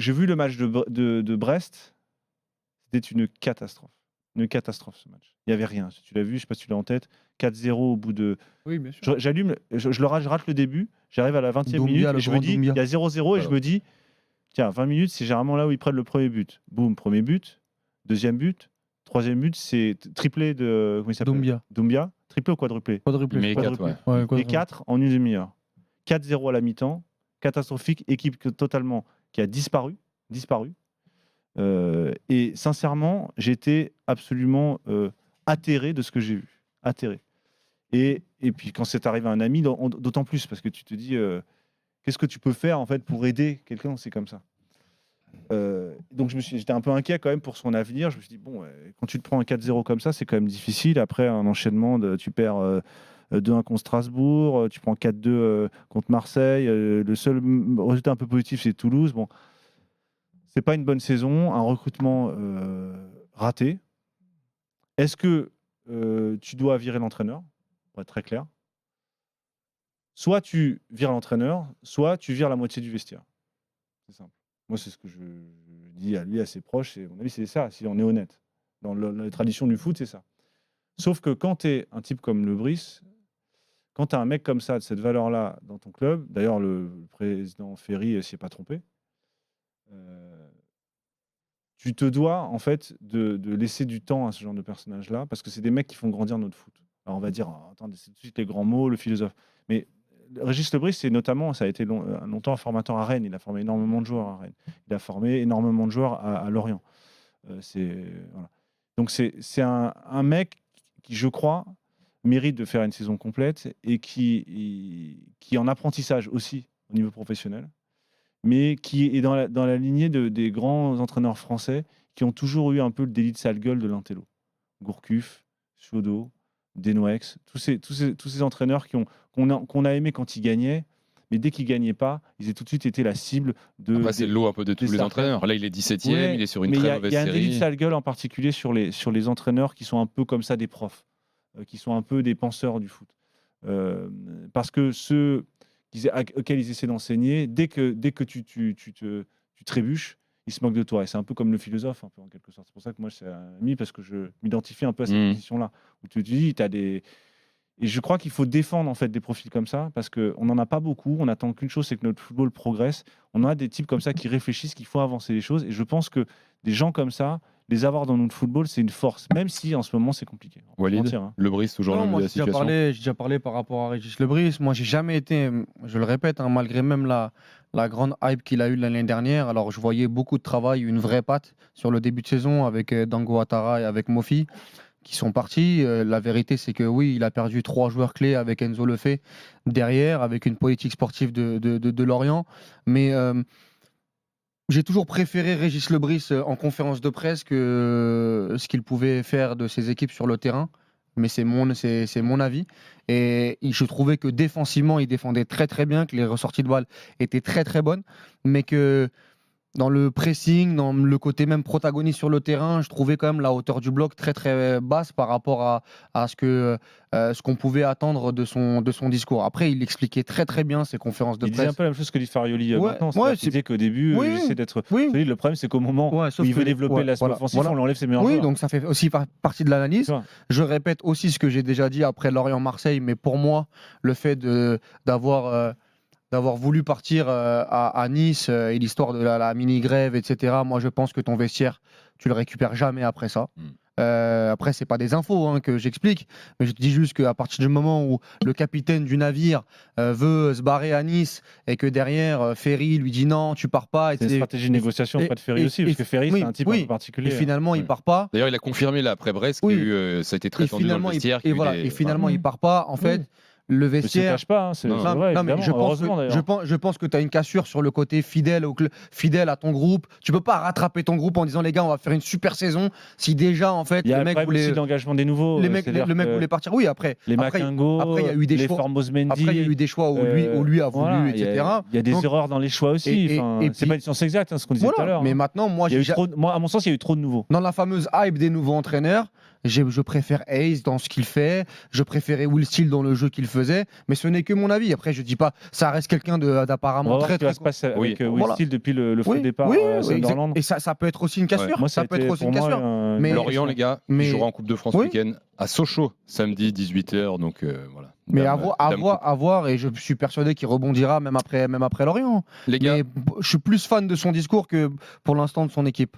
j'ai vu le match de Brest, c'était une catastrophe. Une catastrophe ce match. Il n'y avait rien. Si tu l'as vu, je ne sais pas si tu l'as en tête. 4-0 au bout de. Oui, bien sûr. J'allume, je rate le début, j'arrive à la 20e minute Doumbia, et le je me grand dis, Doumbia. il y a 0-0 et je me dis, tiens, 20 minutes, c'est généralement là où ils prennent le premier but. Boum, premier but, deuxième but, troisième but, c'est triplé de. Comment il s'appelle Doumbia. Triplé ou quadruplé Quadruplé. Mais Quadruplé. 4, ouais. Et 4 en une demi-heure. 4-0 à la mi-temps, catastrophique, équipe totalement qui a disparu. Et sincèrement, j'étais absolument atterré de ce que j'ai vu. Atterré. Et puis quand c'est arrivé à un ami, d'autant plus, parce que tu te dis, qu'est-ce que tu peux faire en fait pour aider quelqu'un, c'est comme ça. Donc j'étais un peu inquiet quand même pour son avenir. Je me suis dit, bon, quand tu te prends un 4-0 comme ça, c'est quand même difficile. Après, un enchaînement, tu perds 2-1 contre Strasbourg, tu prends 4-2 contre Marseille. Le seul résultat un peu positif, c'est Toulouse. Bon, c'est pas une bonne saison, un recrutement raté. Est-ce que tu dois virer l'entraîneur, pour être très clair? Soit tu vires l'entraîneur, soit tu vires la moitié du vestiaire. C'est simple. Moi, c'est ce que je dis à lui, à ses proches. Et à mon avis, c'est ça, si on est honnête. Dans la tradition du foot, c'est ça. Sauf que quand tu es un type comme Le Brice, quand tu as un mec comme ça, de cette valeur-là, dans ton club, d'ailleurs, le président Ferry s'y est pas trompé, tu te dois, en fait, de laisser du temps à ce genre de personnages-là, parce que c'est des mecs qui font grandir notre foot. Alors, on va dire, attendez, c'est tout de suite les grands mots, le philosophe. Mais Régis Le Brice, c'est notamment, ça a été longtemps un formateur à Rennes. Il a formé énormément de joueurs à Rennes. Il a formé énormément de joueurs à Lorient. Voilà. Donc, c'est un mec qui, je crois, mérite de faire une saison complète et qui est en apprentissage aussi au niveau professionnel, mais qui est dans la lignée des grands entraîneurs français qui ont toujours eu un peu le délit de sale gueule de l'intello. Gourcuff, Chaudot, Desnoex, tous ces entraîneurs qu'on a aimés quand ils gagnaient, mais dès qu'ils ne gagnaient pas, ils ont tout de suite été la cible de. Après, c'est le lot un peu de tous les entraîneurs. Là, il est 17e, Ouais, il est sur une mais très mauvaise série. Il y a un délit de sale gueule en particulier sur les entraîneurs qui sont un peu comme ça des profs, qui sont un peu des penseurs du foot. Parce que ceux auxquels ils essaient d'enseigner, dès que tu trébuches, ils se moquent de toi. Et c'est un peu comme le philosophe, un peu, en quelque sorte. C'est pour ça que moi, c'est un ami, parce que je m'identifie un peu à cette position-là, où tu te dis, tu as des. Et je crois qu'il faut défendre en fait des profils comme ça, parce qu'on n'en a pas beaucoup. On attend qu'une chose, c'est que notre football progresse. On a des types comme ça qui réfléchissent qu'il faut avancer les choses. Et je pense que des gens comme ça, les avoir dans notre football, c'est une force, même si en ce moment c'est compliqué. Walid, Le Brice, toujours Non, le même moi, de la situation. j'ai déjà parlé par rapport à Régis Le Brice. Moi, j'ai jamais été, je le répète, malgré même la grande hype qu'il a eue l'année dernière. Alors, je voyais beaucoup de travail, une vraie patte sur le début de saison avec Dango Ouattara et avec Mofi, qui sont partis. La vérité, c'est que oui, il a perdu 3 joueurs clés avec Enzo Lefebvre derrière, avec une politique sportive de Lorient. Mais j'ai toujours préféré Régis Le Brice en conférence de presse que ce qu'il pouvait faire de ses équipes sur le terrain. Mais c'est mon avis. Et je trouvais que défensivement, il défendait très très bien, que les ressorties de balles étaient très très bonnes, mais que dans le pressing, dans le côté même protagoniste sur le terrain, je trouvais quand même la hauteur du bloc très très basse par rapport à ce qu'on pouvait attendre de son discours. Après, il expliquait très très bien ses conférences de presse. Il disait un peu la même chose que dit Farioli maintenant. Il disait qu'au début, j'essaie d'être solide. Le problème, c'est qu'au moment où il veut développer l'aspect offensif, on lui enlève ses meilleurs joueurs. Oui, donc ça fait aussi partie de l'analyse. Je répète aussi ce que j'ai déjà dit après Lorient-Marseille, mais pour moi, le fait d'avoir voulu partir à Nice et l'histoire de la mini-grève, etc. Moi, je pense que ton vestiaire, tu le récupères jamais après ça. Après, c'est pas des infos que j'explique, mais je te dis juste qu'à partir du moment où le capitaine du navire veut se barrer à Nice et que derrière, Ferry lui dit non, tu pars pas. C'est une stratégie de négociation auprès de Ferry aussi, parce que Ferry, c'est un type un peu particulier. Et finalement, il part pas. D'ailleurs, il a confirmé là après Brest que ça a été très tendu dans le vestiaire. Et finalement, il part pas. En fait, le vestiaire. Ne se cache pas, c'est vrai. Non, mais je pense que tu as une cassure sur le côté fidèle à ton groupe. Tu peux pas rattraper ton groupe en disant les gars, on va faire une super saison. Si déjà en fait, le mec voulait l'engagement des nouveaux. Le mec voulait partir. Oui, après. Les Makingo, après il y a eu des choix. Après il y a eu des choix où lui a voulu, etc. Il y a des erreurs dans les choix aussi. C'est pas une science exacte, ce qu'on disait tout à l'heure. Mais maintenant, à mon sens, il y a eu trop de nouveaux. Dans la fameuse hype des nouveaux entraîneurs, Je préfère Hayes dans ce qu'il fait. Je préférais Will Steele dans le jeu qu'il faisait. Mais ce n'est que mon avis. Après, je dis pas, ça reste quelqu'un On va d'apparemment voir ce très qui va très. se passer Oui. avec Will Voilà. Steele depuis le faux Oui, départ oui, à oui, Sunderland. Et ça peut être aussi une cassure. Moi, ça a peut être été aussi pour une moi cassure. Mais- Lorient, les gars, mais- il jouera en Coupe de France Oui. week-end à Sochaux, samedi 18h. Donc voilà. Mais Dame Coupe. à voir, et je suis persuadé qu'il rebondira même après Lorient. Les gars, Mais je suis plus fan de son discours que pour l'instant de son équipe.